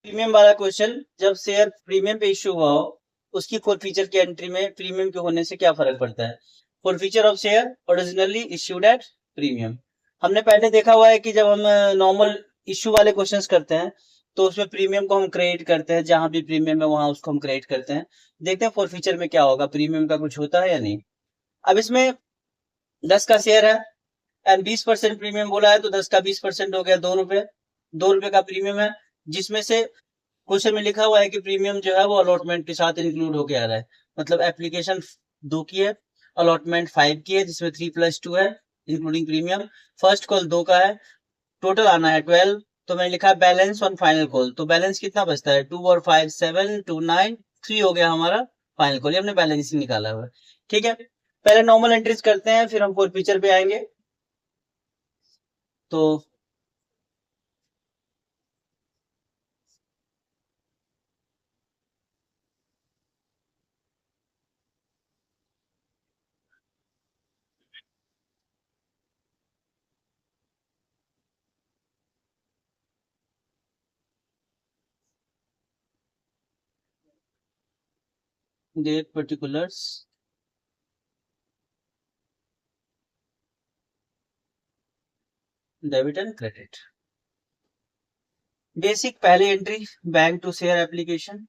Premium वाला question, जब share premium पे इश्यू हुआ हो, उसकी फोर फीचर की एंट्री में प्रीमियम के होने से क्या फर्क पड़ता है। Four feature of share originally issued at premium. हमने पहले देखा हुआ है कि जब हम नॉर्मल इश्यू वाले क्वेश्चंस करते हैं तो उसमें प्रीमियम को हम क्रिएट करते हैं, जहां भी प्रीमियम है वहां उसको हम क्रिएट करते हैं। देखते हैं फोर फीचर में क्या होगा, प्रीमियम का कुछ होता है या नहीं। अब इसमें 10 का शेयर है एंड 20% प्रीमियम बोला है, तो 10 का 20% हो गया 2 रुपए। 2 रुपए का प्रीमियम है, जिसमें से क्वेश्चन में लिखा हुआ है कि प्रीमियम जो है वो अलॉटमेंट के साथ इंक्लूड होके आ रहा है। मतलब एप्लीकेशन 2 की है, अलॉटमेंट 5 की है, जिसमें 3+2 है इंक्लूडिंग प्रीमियम। फर्स्ट कॉल 2 का है, टोटल आना है 12। तो मैंने लिखा है बैलेंस ऑन फाइनल कॉल। तो बैलेंस कितना बचता है, 2 और 5 7 2 9 3 हो गया हमारा फाइनल कॉल। ये हमने बैलेंस ही निकाला हुआ है। ठीक है, पहले नॉर्मल एंट्रीज करते हैं, फिर हम फोर फीचर पे आएंगे। तो date particulars, debit and credit. Basic पहली entry, bank to share application.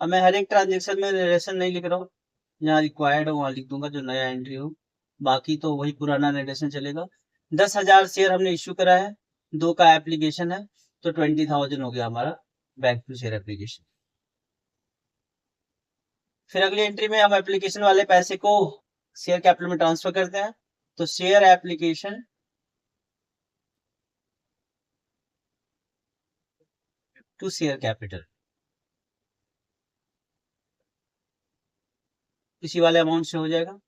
अब मैं हर एक ट्रांजेक्शन में नरेशन नहीं लिख रहा हूँ, जहाँ रिक्वायर्ड हो वहां लिख दूंगा जो नया एंट्री हो। बाकी तो वही पुराना नरेशन चलेगा। 10,000 शेयर हमने इश्यू करा है, 2 का एप्लीकेशन है, तो 20,000 हो गया हमारा बैंक टू शेयर एप्लीकेशन। फिर अगली एंट्री में हम एप्लीकेशन वाले पैसे को शेयर कैपिटल में ट्रांसफर करते हैं। तो share application to share capital, इसी वाले अमाउंट से हो जाएगा।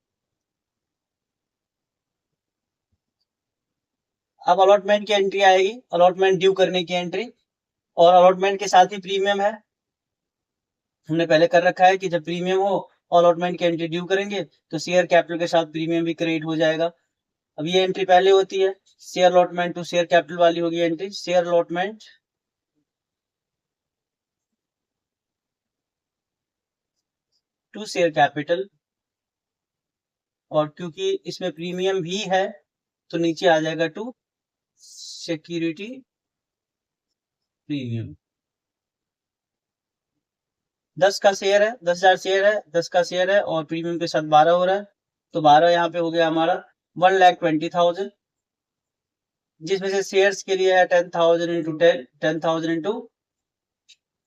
अब अलॉटमेंट की एंट्री आएगी, अलॉटमेंट ड्यू करने की एंट्री। और अलॉटमेंट के साथ ही प्रीमियम है, हमने पहले कर रखा है कि जब प्रीमियम हो अलॉटमेंट की एंट्री ड्यू करेंगे तो शेयर कैपिटल के साथ प्रीमियम भी क्रेडिट हो जाएगा। अब ये एंट्री पहले होती है, share allotment to share capital वाली होगी entry, share allotment to share capital. और क्योंकि इसमें प्रीमियम भी है तो नीचे आ जाएगा टू सिक्योरिटी प्रीमियम। 10 का शेयर है, 10,000 शेयर है, 10 का शेयर है और प्रीमियम के साथ 12 हो रहा है, तो 12 यहाँ पे हो गया हमारा 1,20,000। जिसमें से शेयर्स के लिए है 10,000 इंटू 10,000 इंटू,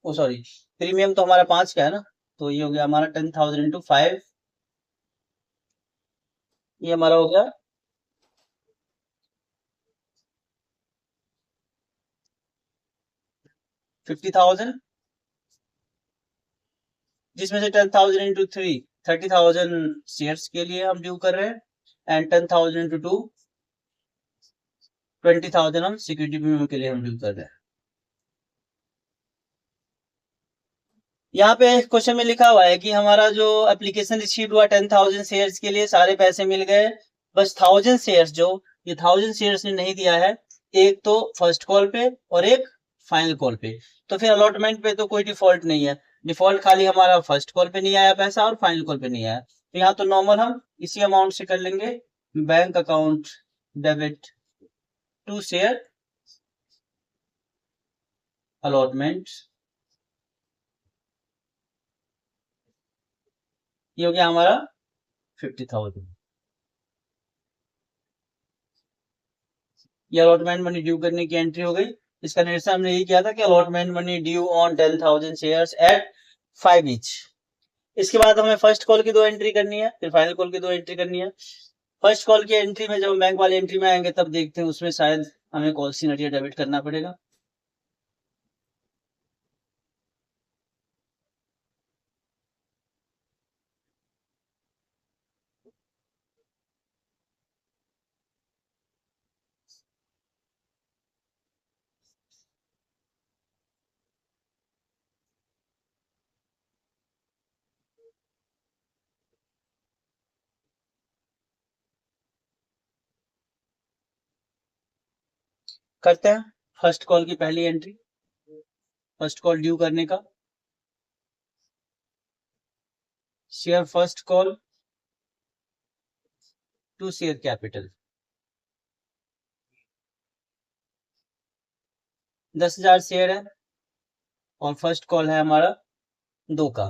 ओ सॉरी, प्रीमियम तो हमारा 5 का है ना, तो ये हो गया हमारा 10,000 इंटू 5। ये हमारा हो गया 50,000। जिसमें से 10,000 इंटू 3 30,000 शेयर्स के लिए हम ड्यू कर रहे हैं, एंड 10,000 इंटू 2 20,000 हम सिक्योरिटी प्रीमियम के लिए हम ड्यू कर रहे हैं। यहाँ पे क्वेश्चन में लिखा हुआ है कि हमारा जो एप्लीकेशन रिसीव हुआ 10,000 शेयर्स के लिए सारे पैसे मिल गए, बस 1,000 शेयर्स जो, ये 1,000 शेयर्स ने नहीं दिया है, एक तो फर्स्ट कॉल पे और एक फाइनल कॉल पे। तो फिर अलॉटमेंट पे तो कोई डिफॉल्ट नहीं है, डिफॉल्ट खाली हमारा फर्स्ट कॉल पे नहीं आया पैसा और फाइनल कॉल पे नहीं आया। तो यहाँ तो नॉर्मल हम इसी अमाउंट से कर लेंगे, bank account debit to share allotment. ये हो गया हमारा 50,000। ये अलॉटमेंट मनी ड्यू करने की एंट्री हो गई। इसका निर्देश हमने यही किया था कि allotment money due on 10,000 shares at 5 each. इसके बाद हमें फर्स्ट कॉल की 2 एंट्री करनी है, फिर फाइनल कॉल की 2 एंट्री करनी है। फर्स्ट कॉल की एंट्री में जब हम बैंक वाली एंट्री में आएंगे तब देखते हैं, उसमें शायद हमें कॉल सीनरिया डेबिट करना पड़ेगा। करते हैं। फर्स्ट कॉल की पहली एंट्री, फर्स्ट कॉल ड्यू करने का, share first call to share capital, 10,000 share है और फर्स्ट कॉल है हमारा 2 का,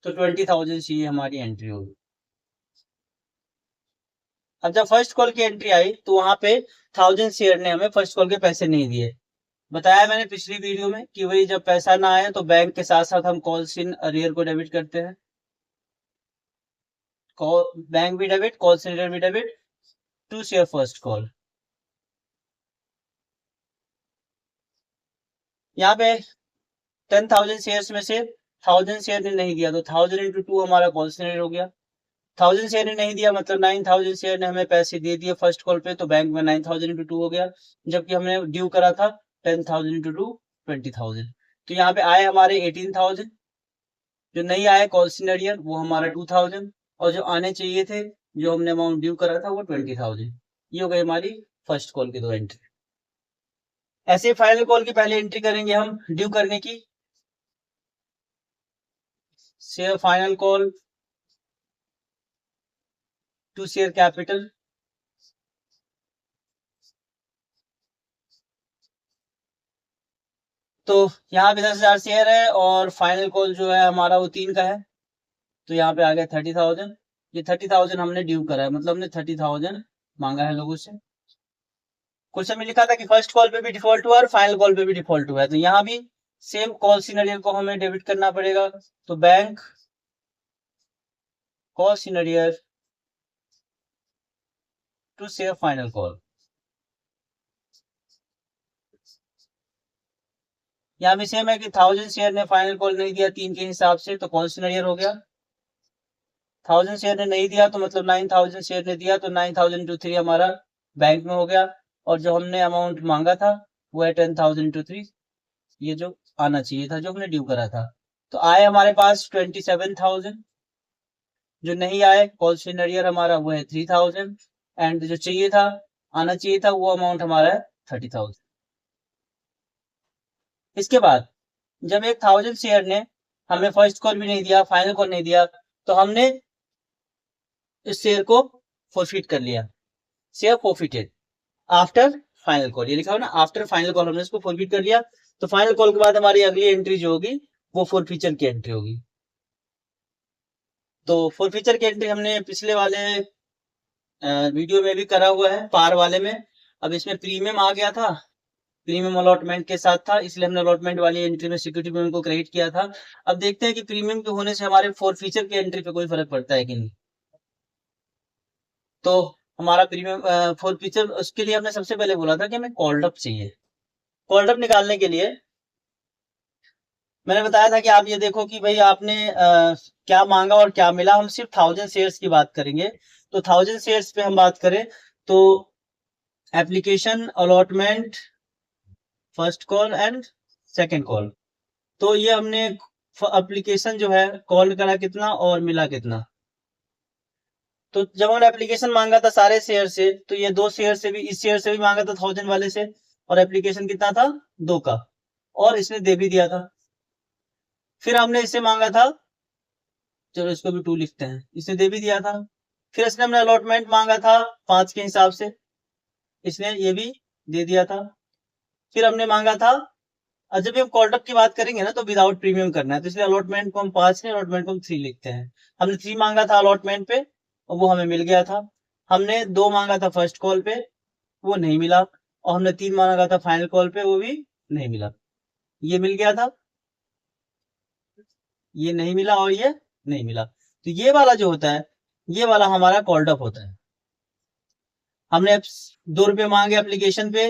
तो 20,000 चाहिए हमारी एंट्री होगी। अब जब फर्स्ट कॉल की एंट्री आई तो वहां पे 1000 शेयर ने हमें फर्स्ट कॉल के पैसे नहीं दिए। बताया मैंने पिछली वीडियो में कि वही जब पैसा ना आए तो बैंक के साथ साथ हम कॉल्स इन अरियर को डेबिट करते हैं, बैंक भी डेबिट, कॉल सेंटर भी debit to share first call. यहाँ पे 10,000 शेयर्स में से 1000 शेयर ने नहीं दिया तो 1000 इंटू 2 हमारा कॉल सेंटर हो गया। 1000 शेयर ने नहीं दिया मतलब 9000 शेयर ने हमें पैसे दे दिए फर्स्ट कॉल पे, तो बैंक में 9000 इंटू 2 हो गया, जबकि हमने ड्यू करा था 10,000 इंटू 2 20,000। तो यहाँ पे आए हमारे 18,000, जो नहीं आए कॉल सिनेरियर वो हमारा 2000, और जो आने चाहिए थे जो हमने अमाउंट ड्यू करा था वो 20,000। ये हो गई हमारी फर्स्ट कॉल की 2 एंट्री। ऐसे फाइनल कॉल की पहली एंट्री करेंगे हम ड्यू करने की, share final call to share capital, तो यहाँ पे 10,000 शेयर है और फाइनल कॉल जो है हमारा वो 3 का है, तो यहाँ पे आ गया 30,000। ये 30,000 हमने ड्यू करा है, मतलब हमने 30,000 मांगा है लोगों से। क्वेश्चन में लिखा था कि फर्स्ट कॉल पे भी डिफॉल्ट हुआ और फाइनल कॉल पे भी डिफॉल्ट हुआ है, तो यहाँ भी सेम कॉल सिनेरियो को हमें डेबिट करना पड़ेगा। तो bank call scenario to share final call, यहाँ भी सेम है कि 1000 शेयर ने फाइनल कॉल नहीं दिया 3 के हिसाब से, तो कॉल सिनेरियो हो गया। 1000 शेयर ने नहीं दिया तो मतलब 9000 शेयर ने दिया, तो 9000 इंटू 3 हमारा बैंक में हो गया, और जो हमने अमाउंट मांगा था वो है 10,000 इंटू 3, ये जो आना चाहिए था जो हमने ड्यू करा था। तो आए हमारे पास 27,000, जो नहीं आए कॉल सिनेरियो हमारा वो है 3,000, एंड जो चाहिए था आना चाहिए था वो अमाउंट हमारा है 30,000। इसके बाद जब 1,000 शेयर ने हमें फर्स्ट कॉल भी नहीं दिया, फाइनल कॉल नहीं दिया, तो हमने इस शेयर को फॉरफिट कर लिया, share forfeited after final call, ये लिखा हो ना, आफ्टर फाइनल कॉल हमने इसको फॉरफिट कर लिया। तो फाइनल कॉल के बाद हमारी अगली एंट्री जो होगी वो फॉरफीचर की एंट्री होगी। तो फॉरफीचर की एंट्री हमने पिछले वाले वीडियो में भी करा हुआ है, पार वाले में। अब इसमें प्रीमियम आ गया था, प्रीमियम अलॉटमेंट के साथ था, इसलिए हमने अलॉटमेंट वाली एंट्री में सिक्योरिटी प्रीमियम को क्रेडिट किया था। अब देखते हैं कि प्रीमियम के होने से हमारे फॉरफीचर की एंट्री पे कोई फर्क पड़ता है कि नहीं। तो हमारा प्रीमियम फॉरफीचर, उसके लिए हमने सबसे पहले बोला था कि हमें कॉल्ड अप चाहिए। कॉल्ड अप निकालने के लिए मैंने बताया था कि आप ये देखो कि भाई आपने क्या मांगा और क्या मिला। हम सिर्फ 1000 शेयर्स की बात करेंगे, तो 1000 शेयर्स पे हम बात करें तो application allotment first call and second call, तो ये हमने एप्लीकेशन जो है कॉल करा कितना और मिला कितना। तो जब हमने एप्लीकेशन मांगा था सारे शेयर से, तो ये 2 शेयर से भी, इस शेयर से भी मांगा था 1000 वाले से, और एप्लीकेशन कितना था 2 का, और इसने दे भी दिया था। फिर हमने इसे मांगा था, चलो इसको भी 2 लिखते हैं, इसने दे भी दिया था। फिर इसने हमने अलॉटमेंट मांगा था 5 के हिसाब से, इसने ये भी दे दिया था। फिर हमने मांगा था, और जब हम कॉल्ड अप की बात करेंगे ना तो विदाउट प्रीमियम करना है, तो इसलिए अलॉटमेंट को हम 5 नहीं, अलॉटमेंट को हम 3 लिखते हैं। हमने 3 मांगा था अलॉटमेंट पे और वो हमें मिल गया था। हमने 2 मांगा था फर्स्ट कॉल पे, वो नहीं मिला, और हमने 3 मांगा था फाइनल कॉल पे, वो भी नहीं मिला। ये मिल गया था, ये नहीं मिला, और ये नहीं मिला। तो ये वाला जो होता है, ये वाला हमारा कॉल्ड अप होता है। हमने 2 रुपए मांगे एप्लीकेशन पे,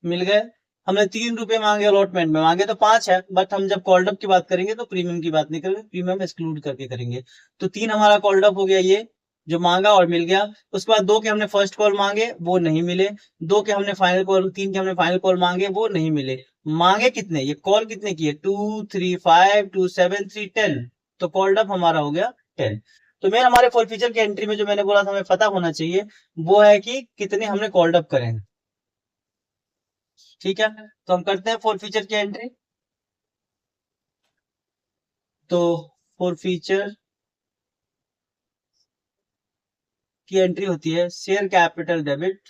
मिल गए। हमने 3 रुपए मांगे अलॉटमेंट में, मांगे तो 5 है, बट हम जब कॉल्ड अप की बात करेंगे तो प्रीमियम की बात नहीं करेंगे, प्रीमियम एक्सक्लूड करके करेंगे। तो 3 हमारा कॉल्ड अप हो गया, ये जो मांगा और मिल गया। उसके बाद 2 के हमने फर्स्ट कॉल मांगे, वो नहीं मिले। 2 के हमने फाइनल कॉल, 3 के हमने फाइनल कॉल मांगे, वो नहीं मिले। मांगे कितने, ये कॉल कितने किए, 2 3 5 2 7 3 10, तो कॉल्ड अप हमारा हो गया 10। तो मेन हमारे फॉरफीचर की एंट्री में जो मैंने बोला था हमें पता होना चाहिए वो है कि कितने हमने कॉल्ड अप करे हैं। ठीक है, तो हम करते हैं फोर फीचर की एंट्री। तो फोर फीचर की एंट्री होती है शेयर कैपिटल डेबिट,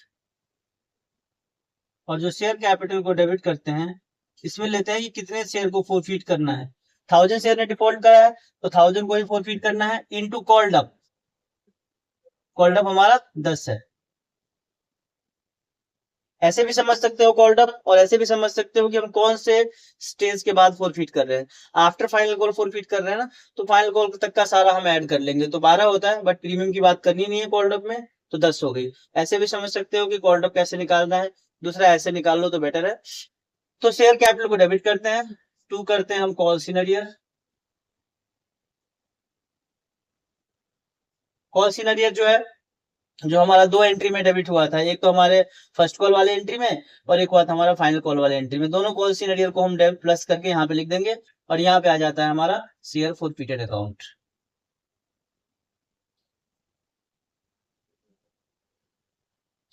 और जो शेयर कैपिटल को डेबिट करते हैं इसमें लेते हैं कि कितने शेयर को फोरफीट करना है। 1000 शेयर ने डिफॉल्ट करा है तो 1000 को ही फोरफीट करना है, into called up. Called up हमारा 10 है। ऐसे भी समझ सकते हो कॉल्ड अप, और ऐसे भी समझ सकते हो कि हम कौन से स्टेज के बाद फोरफीट कर रहे हैं। आफ्टर फाइनल कॉल फोरफीट कर रहे हैं ना, तो फाइनल कॉल तक का सारा हम ऐड कर लेंगे, तो 12 होता है, बट प्रीमियम की बात करनी नहीं है कॉल्ड अप में, तो 10 हो गई। ऐसे भी समझ सकते हो कि कॉल्ड अप कैसे निकालना है, दूसरा ऐसे निकाल लो तो बेटर है। तो शेयर कैपिटल को डेबिट करते हैं, टू करते हैं हम कॉल सिनेरियर। कॉल सिनेरियर जो है, जो हमारा दो एंट्री में डेबिट हुआ था, एक तो हमारे फर्स्ट कॉल वाले एंट्री में और एक हुआ था हमारा फाइनल कॉल वाले एंट्री में, दोनों कॉल सिनेरियर को हम डेबिट प्लस करके यहाँ पे लिख देंगे, और यहाँ पे आ जाता है हमारा शेयर फोरफीटेड अकाउंट।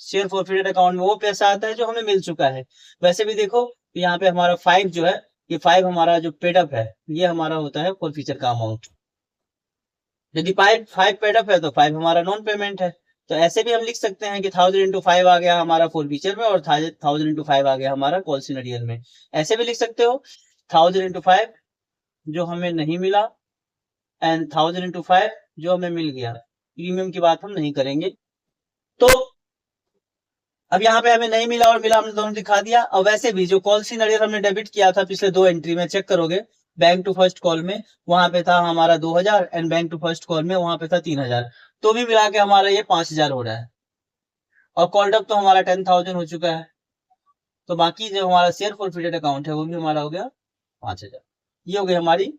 शेयर फोरफीटेड अकाउंट में वो पैसा आता है जो हमें मिल चुका है। वैसे भी देखो यहाँ पे हमारा 5 जो है, ये 5 हमारा जो पेडअप है, ये हमारा होता है फोरफीचर का अमाउंट। यदि 5 पेडअप है तो 5 हमारा नॉन पेमेंट है। तो ऐसे भी हम लिख सकते हैं कि 1000 इंटू 5 आ गया हमारा फोरफीचर में, और 1000 इंटू 5 आ गया हमारा कॉल सिनेरियर में। ऐसे भी लिख सकते हो 1000 इंटू 5 जो हमें नहीं मिला, एंड 1000 इंटू 5 जो हमें मिल गया। प्रीमियम की बात हम नहीं करेंगे। तो अब यहाँ पे हमें नहीं मिला और मिला हमने दोनों दिखा दिया। और वैसे भी जो कॉल सिनेरियर हमने डेबिट किया था पिछले दो एंट्री में, चेक करोगे बैंक टू फर्स्ट कॉल में वहां पे था हमारा 2000, and bank to first call में वहां पे था 3000, तो भी मिला के हमारा ये 5000 हो रहा है। और कॉल्ड अप तो हमारा 10,000 हो चुका है। तो बाकी जो हमारा शेयर फोरफीटेड अकाउंट है वो भी हमारा हो गया 5000। ये हो गई हमारी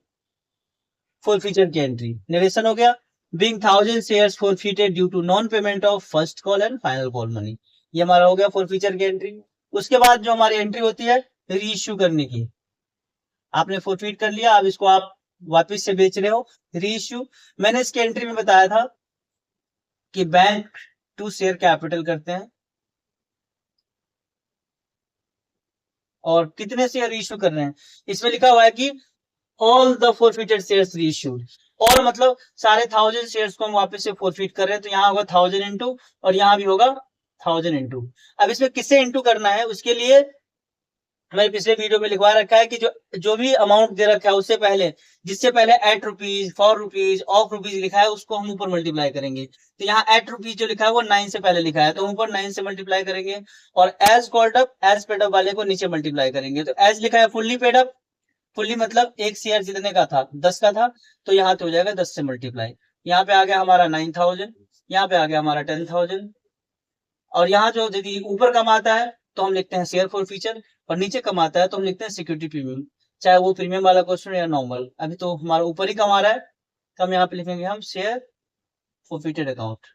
फोरफीचर की एंट्री। नरेशन हो गया, being 1000 shares forfeited due to non payment of first call and final call money. ये हमारा हो गया फोरफीचर की एंट्री। उसके बाद जो हमारी एंट्री होती है री इश्यू करने की। आपने फोरफीट कर लिया, अब इसको आप वापस से बेच रहे हो, री इश्यू। मैंने इसके एंट्री में बताया था कि बैंक टू शेयर कैपिटल करते हैं, और कितने शेयर इश्यू कर रहे हैं, इसमें लिखा हुआ है कि all the forfeited shares reissued. और मतलब सारे 1000 शेयर्स को हम वापस से फोरफिट कर रहे हैं, तो यहाँ होगा 1000 इंटू, और यहाँ भी होगा 1000 इंटू। अब इसमें किससे इंटू करना है, उसके लिए मैंने पिछले वीडियो में लिखवा रखा है कि जो जो भी अमाउंट दे रखा है उससे पहले, जिससे पहले at rupees, for rupees, of rupees लिखा है, उसको हम ऊपर मल्टीप्लाई करेंगे। तो यहाँ एट रुपीज जो लिखा है वो 9 से पहले लिखा है, तो ऊपर 9 से मल्टीप्लाई करेंगे, और as called up, as paid up वाले को नीचे मल्टीप्लाई करेंगे। तो एज लिखा है फुल्ली पेड अप, फुल्ली मतलब एक शेयर जितने का था 10 का था, तो यहाँ तो हो जाएगा 10 से मल्टीप्लाई। यहाँ पे आ गया हमारा 9000, यहाँ पे आ गया हमारा 10000। और यहाँ जो यदि ऊपर कमाता है तो हम लिखते हैं शेयर फॉर फीचर, और नीचे कमाता है तो हम लिखते हैं सिक्योरिटी प्रीमियम, चाहे वो प्रीमियम वाला क्वेश्चन या नॉर्मल। अभी तो हमारा ऊपर ही कमा रहा है, तो हम यहाँ पे लिखेंगे हम share forfeited account.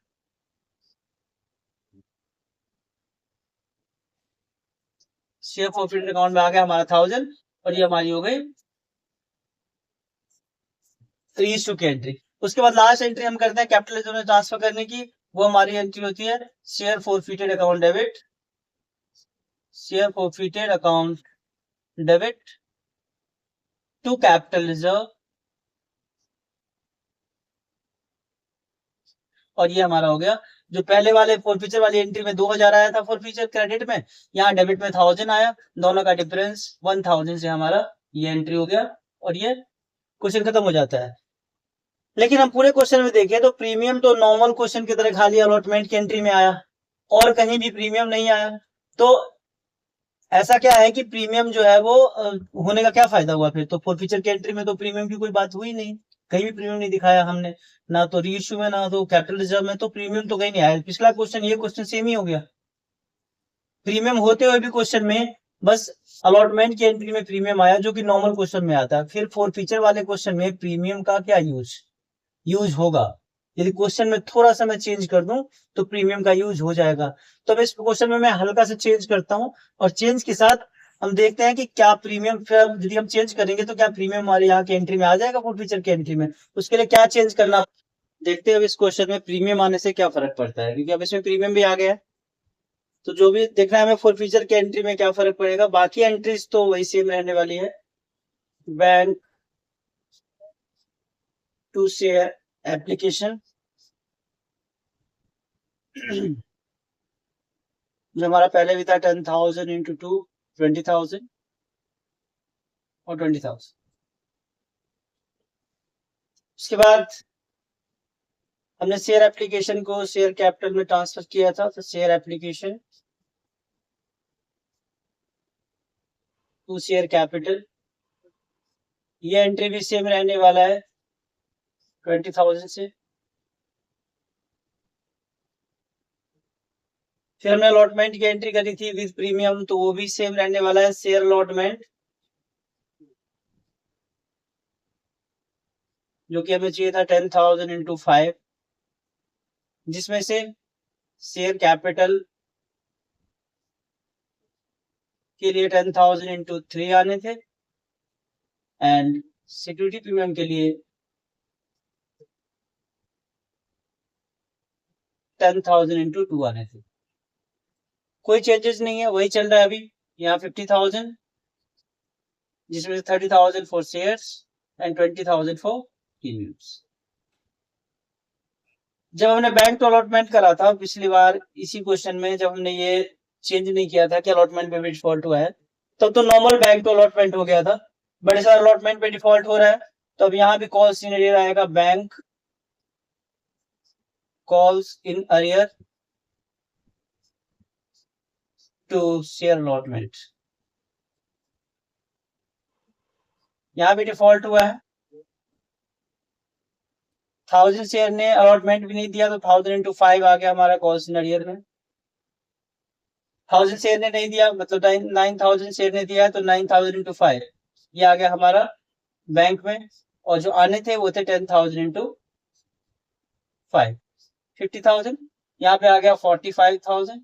Share forfeited account में आ गया हमारा 1000, और ये हमारी हो गई रीइश्यू की एंट्री। उसके बाद लास्ट एंट्री हम करते हैं कैपिटल जोन में ट्रांसफर करने की, वो हमारी एंट्री होती है share forfeited account debit, share forfeited account debit to capital reserve. और ये हमारा हो गया जो पहले वाले फॉरफीचर वाली एंट्री में 2000 आया था फॉरफीचर क्रेडिट में, यहाँ डेबिट में 1000 आया, दोनों का डिफरेंस 1000 से हमारा ये एंट्री हो गया, और ये क्वेश्चन खत्म हो जाता है। लेकिन हम पूरे क्वेश्चन में देखें तो प्रीमियम तो नॉर्मल क्वेश्चन की तरह खाली अलॉटमेंट की एंट्री में आया, और कहीं भी प्रीमियम नहीं आया। तो ऐसा क्या है कि प्रीमियम जो है वो होने का क्या फायदा हुआ फिर, तो फॉरफीचर की एंट्री में तो प्रीमियम की कोई बात हुई नहीं, कहीं भी प्रीमियम नहीं दिखाया हमने, ना तो रीइश्यू में ना तो कैपिटल रिजर्व में, तो प्रीमियम तो कहीं नहीं आया। पिछला क्वेश्चन ये क्वेश्चन सेम ही हो गया, प्रीमियम होते हुए भी क्वेश्चन में बस अलॉटमेंट की एंट्री में प्रीमियम आया, जो कि नॉर्मल क्वेश्चन में आता है। फिर फॉरफीचर वाले क्वेश्चन में प्रीमियम का क्या यूज होगा, यदि क्वेश्चन में थोड़ा सा मैं चेंज कर दूं तो प्रीमियम का यूज हो जाएगा। तो अब इस क्वेश्चन में मैं हल्का से चेंज करता हूं, और चेंज के साथ हम देखते हैं कि क्या प्रीमियम, फिर यदि हम चेंज करेंगे तो क्या प्रीमियम हमारे यहाँ की एंट्री में आ जाएगा फॉरफीचर की एंट्री में, उसके लिए क्या चेंज करना, देखते हैं अब इस क्वेश्चन में प्रीमियम आने से क्या फर्क पड़ता है, क्योंकि अब इसमें प्रीमियम भी आ गया है। तो जो भी देखना है हमें फोरफीचर के एंट्री में क्या फर्क पड़ेगा, बाकी एंट्रीज तो वही सेम रहने वाली है। बैंक टू शेयर एप्लीकेशन जो हमारा पहले भी था 10,000 इंटू 2 20,000 और 20,000। उसके बाद हमने शेयर एप्लीकेशन को शेयर कैपिटल में ट्रांसफर किया था, तो share application to share capital, ये एंट्री भी सेम रहने वाला है 20,000 से। फिर हमने अलॉटमेंट की एंट्री करी थी विद प्रीमियम, तो वो भी सेम रहने वाला है शेयर अलॉटमेंट, जो कि हमें चाहिए था 10,000 इंटू 5, जिसमें से शेयर कैपिटल के लिए 10,000 इंटू 3 आने थे एंड सिक्योरिटी प्रीमियम के लिए 10,000 इंटू 2 आने थे। कोई चेंजेस नहीं है, वही चल रहा है अभी। यहाँ 50,000 जिसमें से 30,000 for shares and 20,000 for premiums. जब हमने बैंक टू अलॉटमेंट करा था पिछली बार इसी क्वेश्चन में, जब हमने ये चेंज नहीं किया था कि अलॉटमेंट पे भी डिफॉल्ट हुआ है, तब तो नॉर्मल बैंक टू अलॉटमेंट हो गया था, बड़े सारे अलॉटमेंट पे डिफॉल्ट हो रहा है। तो अब यहाँ भी कॉल सिनेरियो आएगा, bank calls in arrear to share allotment. यहाँ भी डिफॉल्ट हुआ है, 1,000 शेयर ने अलॉटमेंट भी नहीं दिया, तो 1,000 इंटू 5 आ गया हमारा कॉल सिनेरियर में। 1,000 शेयर ने नहीं दिया, मतलब 9,000 शेयर ने दिया है, तो 9,000 इंटू 5 ये आ गया हमारा बैंक में, और जो आने थे वो थे 10,000 इंटू 5 50,000। यहाँ पे आ गया 45,000,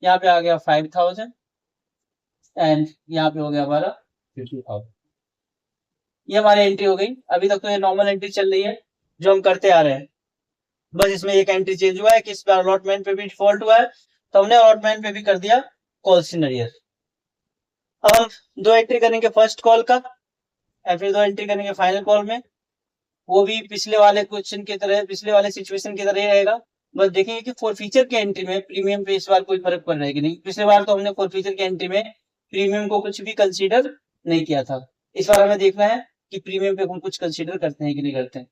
यहाँ पे आ गया 5,000 एंड यहाँ पे हो गया हमारा 50,000। ये हमारी एंट्री हो गई। अभी तक तो ये नॉर्मल एंट्री चल रही है जो हम करते आ रहे हैं, बस इसमें एक एंट्री चेंज हुआ है कि इस बार अलॉटमेंट पे भी डिफॉल्ट हुआ है, तो हमने अलॉटमेंट पे भी कर दिया कॉल सिनेरियर। अब हम दो एंट्री करेंगे फर्स्ट कॉल का और फिर दो एंट्री करेंगे फाइनल कॉल में। वो भी पिछले वाले क्वेश्चन की तरह, पिछले वाले सिचुएशन की तरह ही रहेगा, बस देखेंगे कि फोरफीचर की एंट्री में प्रीमियम पे इस बार कोई फर्क पड़ रहा है कि नहीं। पिछले बार तो हमने फोरफीचर की एंट्री में प्रीमियम को कुछ भी कंसीडर नहीं किया था, इस बार हमें देखना है कि प्रीमियम पे हम कुछ कंसीडर करते हैं कि नहीं करते हैं।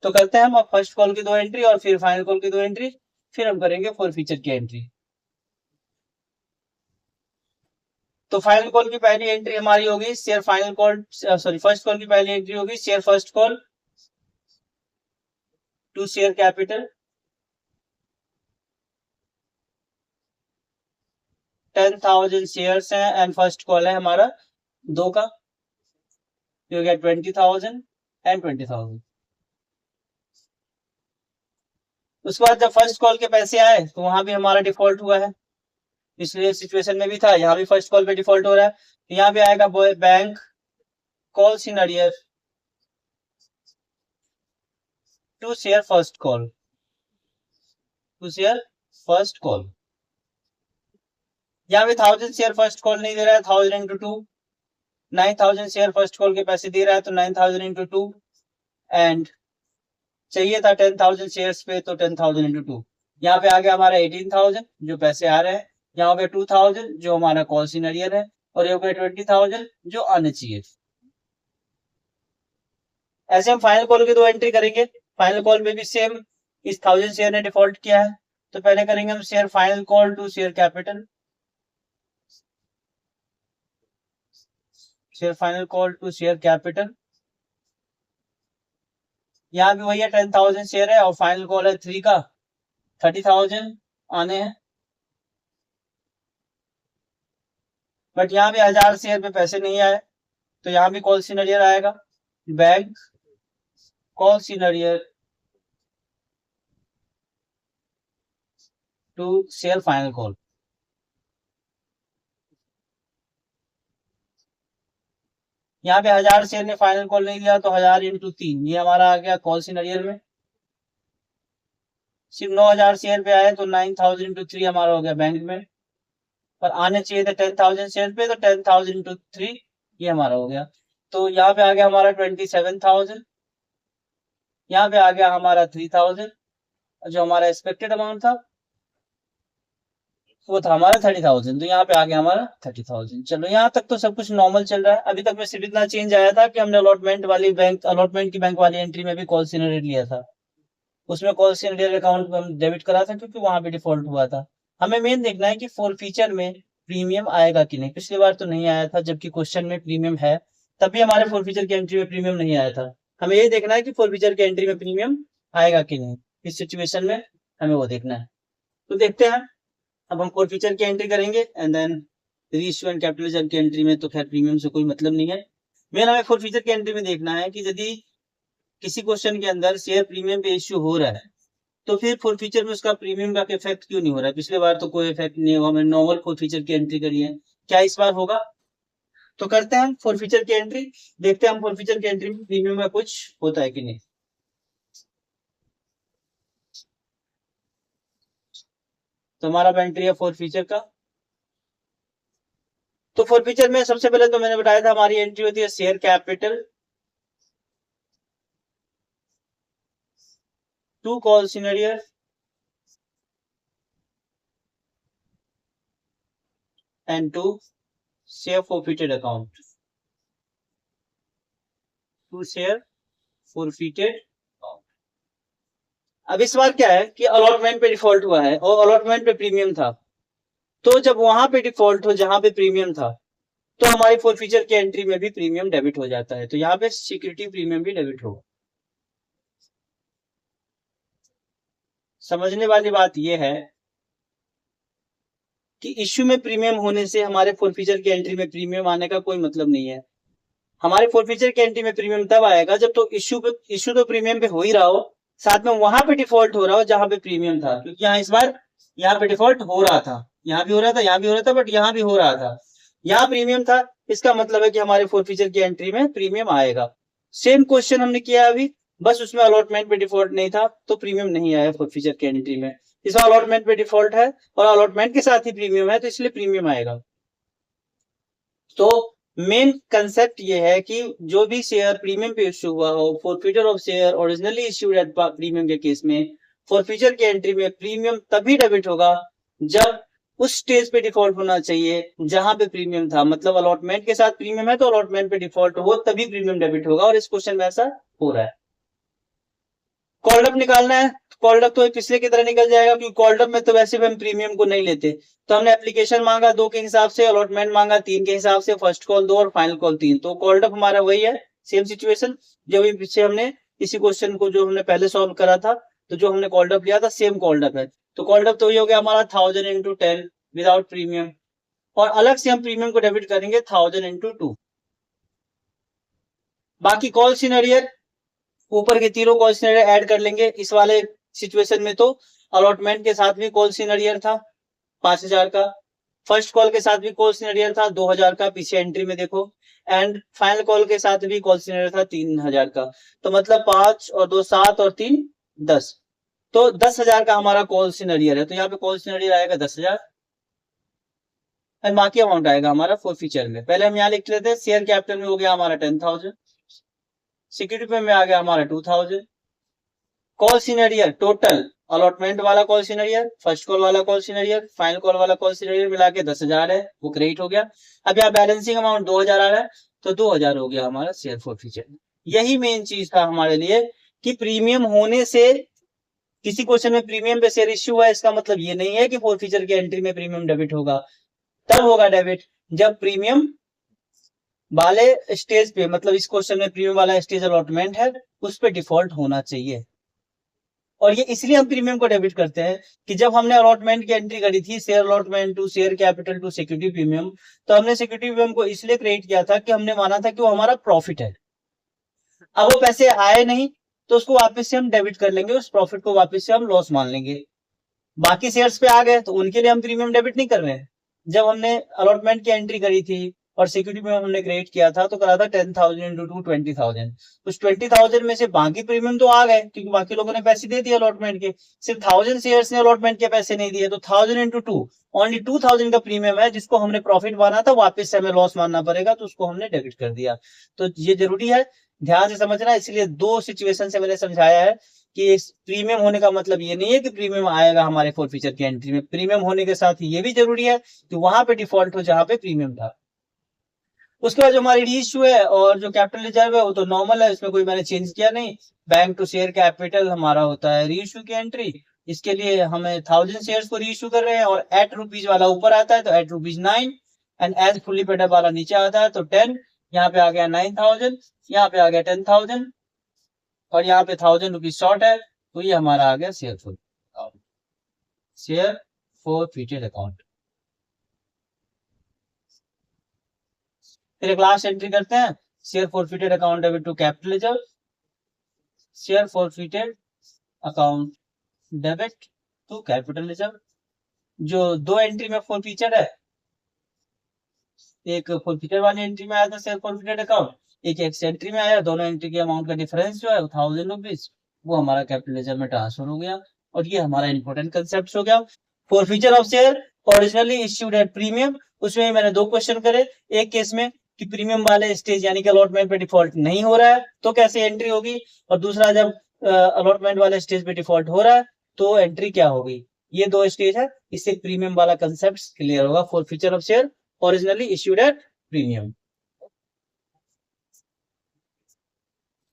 तो करते हैं हम अब फर्स्ट कॉल की दो एंट्री और फिर फाइनल कॉल की दो एंट्री, फिर हम करेंगे फोरफीचर की एंट्री। तो फाइनल कॉल की पहली एंट्री हमारी होगी share final call, sorry first call की पहली एंट्री होगी share first call to share capital 10,000 shares हैं एंड फर्स्ट कॉल है हमारा 2 का, हो गया 20,000 एंड 20,000। उसके बाद जब फर्स्ट कॉल के पैसे आए तो वहां भी हमारा डिफॉल्ट हुआ है, पिछले सिचुएशन में भी था, यहाँ भी फर्स्ट कॉल पे डिफॉल्ट हो रहा है, तो यहाँ भी आएगा bank calls in arrear to share first call, to share first call. यहाँ भी 1,000 शेयर फर्स्ट कॉल नहीं दे रहा है, 1,000 इंटू 2, 9,000 शेयर फर्स्ट कॉल के पैसे दे रहा है, तो 9,000 इंटू 2 एंड चाहिए था 10,000 शेयर्स पे, तो 10,000 इंटू 2। यहाँ पे आ गया हमारा 18,000 जो पैसे आ रहे हैं, यहाँ हो गया 2,000 जो हमारा कॉल सिनेरियर है, और ये हो गया 20,000 जो आने चाहिए। ऐसे हम फाइनल कॉल की दो एंट्री करेंगे। फाइनल कॉल में भी सेम, इस 1,000 शेयर ने डिफॉल्ट किया है, तो पहले करेंगे हम share final call to share capital, share final call to share capital. यहाँ भी वही है, 10,000 शेयर है और फाइनल कॉल है 3 का, 30,000 आने हैं, बट यहाँ भी 1,000 शेयर पे पैसे नहीं आए, तो यहाँ भी कॉल सिनेरियर आएगा, bank call in arrear to share final call. यहाँ पे 1,000 शेयर ने फाइनल कॉल नहीं दिया, तो 1,000 इंटू 3 ये हमारा आ गया कॉल सिनेरियर में। सिर्फ 9,000 शेयर पे आए तो 9,000 इंटू 3 हमारा हो गया बैंक में, और आने चाहिए थे 10,000 शेयर पे, तो 10,000 इंटू 3 ये हमारा हो गया। तो यहाँ पे आ गया हमारा 27,000, यहाँ पे आ गया हमारा 3,000, जो हमारा एक्सपेक्टेड अमाउंट था वो था हमारा 30,000, तो यहाँ पे आ गया हमारा 30,000। चलो यहाँ तक तो सब कुछ नॉर्मल चल रहा है। अभी तक में सिर्फ इतना चेंज आया था कि हमने अलॉटमेंट की बैंक वाली एंट्री में भी कॉल सीनरियर लिया था, उसमें कॉल सीनरियर अकाउंट में हम डेबिट करा था क्योंकि वहां पे डिफॉल्ट हुआ था। हमें मेन देखना है कि फोर फीचर में प्रीमियम आएगा कि नहीं। पिछली बार तो नहीं आया था, जबकि क्वेश्चन में प्रीमियम है, तभी हमारे फोर फीचर की एंट्री में प्रीमियम नहीं आया था। हमें ये देखना है कि फोर फीचर की एंट्री में प्रीमियम आएगा कि नहीं, इस सिचुएशन में हमें वो देखना है। तो देखते हैं, अब हम फोर फीचर की एंट्री करेंगे and then reissue and capital reserve की एंट्री में तो खैर प्रीमियम से कोई मतलब नहीं है। मेन हमें फोर फीचर की एंट्री में देखना है कि यदि किसी क्वेश्चन के अंदर शेयर प्रीमियम पे इश्यू हो रहा है तो फिर फोर फीचर में उसका प्रीमियम का इफेक्ट क्यों नहीं हो रहा है। पिछले बार तो कोई इफेक्ट नहीं हुआ, हमने नॉर्मल फोर फीचर की एंट्री करी है, क्या इस बार होगा? तो करते हैं फोर फीचर की एंट्री, देखते हैं हम फोर फीचर की एंट्री में प्रीमियम का कुछ होता है कि नहीं। तो हमारा एंट्री है फोर फीचर का। तो फोर फीचर में सबसे पहले तो मैंने बताया था हमारी एंट्री होती है share capital to call in arrear and to share forfeited account, to share forfeited. अब इस बार क्या है कि अलॉटमेंट पे डिफॉल्ट हुआ है और अलॉटमेंट पे प्रीमियम था, तो जब वहां पे डिफॉल्ट हो जहां पे प्रीमियम था तो हमारी फोर फीचर की एंट्री में भी प्रीमियम डेबिट हो जाता है, तो यहाँ पे सिक्योरिटी प्रीमियम भी डेबिट होगा। समझने वाली बात यह है कि इश्यू में प्रीमियम होने से हमारे फोर फीचर की एंट्री में प्रीमियम आने का कोई मतलब नहीं है। हमारे फोर फीचर की एंट्री में प्रीमियम तब आएगा जब तो इश्यू तो प्रीमियम पे हो ही रहा हो, साथ में वहां पे डिफॉल्ट हो रहा हो जहां पे प्रीमियम था, क्योंकि यहाँ इस बार यहाँ पे डिफॉल्ट हो रहा था, यहाँ भी हो रहा था, यहाँ भी हो रहा था, बट यहाँ भी हो रहा था, यहाँ प्रीमियम था। इसका मतलब है कि हमारे फोर फीचर की एंट्री में प्रीमियम आएगा। सेम क्वेश्चन हमने किया अभी, बस उसमें अलॉटमेंट पे डिफॉल्ट नहीं था तो प्रीमियम नहीं आया फोर फीचर की एंट्री में। इस बार अलॉटमेंट पे डिफॉल्ट है और अलॉटमेंट के साथ ही प्रीमियम है, तो इसलिए प्रीमियम आएगा। तो मेन कंसेप्ट ये है कि जो भी शेयर प्रीमियम पे इश्यू हुआ हो, forfeiture of share originally issued at premium के केस में फॉरफीचर की एंट्री में प्रीमियम तभी डेबिट होगा जब उस स्टेज पे डिफॉल्ट होना चाहिए जहां पे प्रीमियम था। मतलब अलॉटमेंट के साथ प्रीमियम है तो अलॉटमेंट पे डिफॉल्ट हो तभी प्रीमियम डेबिट होगा, और इस क्वेश्चन में ऐसा हो रहा है। कॉल्डअप निकालना है, कॉल्डअप तो पिछले की तरह निकल जाएगा, क्योंकि कॉल्डअप में तो वैसे भी हम प्रीमियम को नहीं लेते। तो हमने एप्लीकेशन मांगा 2 के हिसाब से, अलॉटमेंट मांगा 3 के हिसाब से, फर्स्ट कॉल 2 और फाइनल कॉल 3, तो कॉल्डअप हमारा वही है, सेम सिचुएशन जो भी पीछे हमने इसी क्वेश्चन को जो हमने पहले सॉल्व करा था, तो जो हमने कॉल्डअप लिया था सेम कॉल्डअप है। तो कॉल्डअप तो वही हो गया हमारा 1000 इंटू 10 विदाउट प्रीमियम, और अलग से हम प्रीमियम को डेबिट करेंगे 1000 इंटू 2। बाकी कॉल सिनेरियर ऊपर के तीनों कॉल सिनेरियर ऐड कर लेंगे। इस वाले सिचुएशन में तो अलॉटमेंट के साथ भी कॉल सिनेरियर था 5,000 का, फर्स्ट कॉल के साथ भी कॉल सिनेरियर था 2,000 का, पीछे एंट्री में देखो, एंड फाइनल कॉल के साथ भी कॉल सिनेरियर था 3,000 का। तो मतलब 5 और 2 7 और 3 10, तो 10,000 का हमारा कॉल सिनेरियर है। तो यहाँ पे कॉल सिनेरियर आएगा 10,000 और बाकी अमाउंट आएगा हमारा फोर फीचर में। पहले हम यहाँ लिख लेते हैं, शेयर कैपिटल में हो गया हमारा 10,000, सिक्योरिटी में आ गया हमारा 2,000, कॉल सिनेरियर टोटल अलॉटमेंट वाला कॉल सिनेरियर, फर्स्ट कॉल वाला कॉल सिनेरियर, फाइनल कॉल वाला कॉल सिनेरियर मिला के 10,000 है, वो क्रेडिट हो गया। अब यहाँ बैलेंसिंग अमाउंट 2,000 आ रहा है, तो 2,000 हो गया हमारा शेयर फोर फीचर। यही मेन चीज था हमारे लिए कि प्रीमियम होने से, किसी क्वेश्चन में प्रीमियम पे शेयर इश्यू है, इसका मतलब ये नहीं है कि फोर फीचर की एंट्री में प्रीमियम डेबिट होगा। तब होगा डेबिट जब प्रीमियम वाले स्टेज पे, मतलब इस क्वेश्चन में प्रीमियम वाला स्टेज अलॉटमेंट है, उस पे डिफॉल्ट होना चाहिए। और ये इसलिए हम प्रीमियम को डेबिट करते हैं कि जब हमने अलॉटमेंट की एंट्री करी थी, share allotment to share capital to security premium, तो हमने सिक्योरिटी प्रीमियम को इसलिए क्रिएट किया था कि हमने माना था कि वो हमारा प्रॉफिट है। अब वो पैसे आए नहीं तो उसको वापस से हम डेबिट कर लेंगे, उस प्रॉफिट को वापस से हम लॉस मान लेंगे। बाकी शेयर्स पे आ गए तो उनके लिए हम प्रीमियम डेबिट नहीं कर रहे हैं। जब हमने अलॉटमेंट की एंट्री करी थी और सिक्योरिटी में हमने क्रिएट किया था तो करा था 10,000 इंटू 2 20,000। उस 20,000 में से बाकी प्रीमियम तो आ गए क्योंकि बाकी लोगों ने पैसे दे दिए अलॉटमेंट के, सिर्फ 1000 शेयर्स ने अलॉटमेंट के पैसे नहीं दिए, तो 1000 इंटू 2 ओनली 2000 का प्रीमियम है जिसको हमने प्रॉफिट माना था, वापस से हमें लॉस मानना पड़ेगा तो उसको हमने डेबिट कर दिया। तो ये जरूरी है, ध्यान से समझना। इसलिए दो सिचुएशन से मैंने समझाया है कि प्रीमियम होने का मतलब ये नहीं है कि प्रीमियम आएगा हमारे फोरफीचर की एंट्री में, प्रीमियम होने के साथ ये भी जरूरी है कि वहां पे डिफॉल्ट हो जहां पे प्रीमियम था। उसके बाद जो हमारी रीइश्यू है और जो कैपिटल रिजर्व है वो तो नॉर्मल है, इसमें कोई मैंने चेंज किया नहीं। बैंक टू शेयर कैपिटल हमारा होता है रीइश्यू की एंट्री, इसके लिए हमें 1000 शेयर्स को रीइश्यू कर रहे हैं और एट रुपीज वाला ऊपर आता है तो at rupees 9 and as fully paid वाला नीचे आता है तो 10, यहाँ पे आ गया 9000, यहाँ पे आ गया 10,000 और यहाँ पे 1000 रुपीज शॉर्ट है, तो ये हमारा आ गया शेयर फॉरफीटेड अकाउंट। फिर एक लास्ट एंट्री करते हैं, share forfeited account debit to capital reserve, share forfeited account debit to capital reserve. जो दो एंट्री में फॉरफीचर है, एक फॉरफीचर वाली एंट्री में आया था शेयर फॉरफीटेड अकाउंट, एक एक्स एंट्री में आया, दोनों एंट्री के अमाउंट का डिफरेंस जो है 1000 रुपीज वो हमारा कैपिटल रिजर्व में ट्रांसफर हो गया। और ये हमारा इंपॉर्टेंट कंसेप्ट हो गया। Forfeiture of share originally issued at premium, उसमें मैंने दो क्वेश्चन करे, एक केस में कि प्रीमियम वाले स्टेज यानी कि अलॉटमेंट पे डिफॉल्ट नहीं हो रहा है तो कैसे एंट्री होगी, और दूसरा जब अलॉटमेंट वाले स्टेज पे डिफॉल्ट हो रहा है तो एंट्री क्या होगी। ये दो स्टेज है, इससे प्रीमियम वाला कंसेप्ट क्लियर होगा। Forfeiture of share originally issued at premium.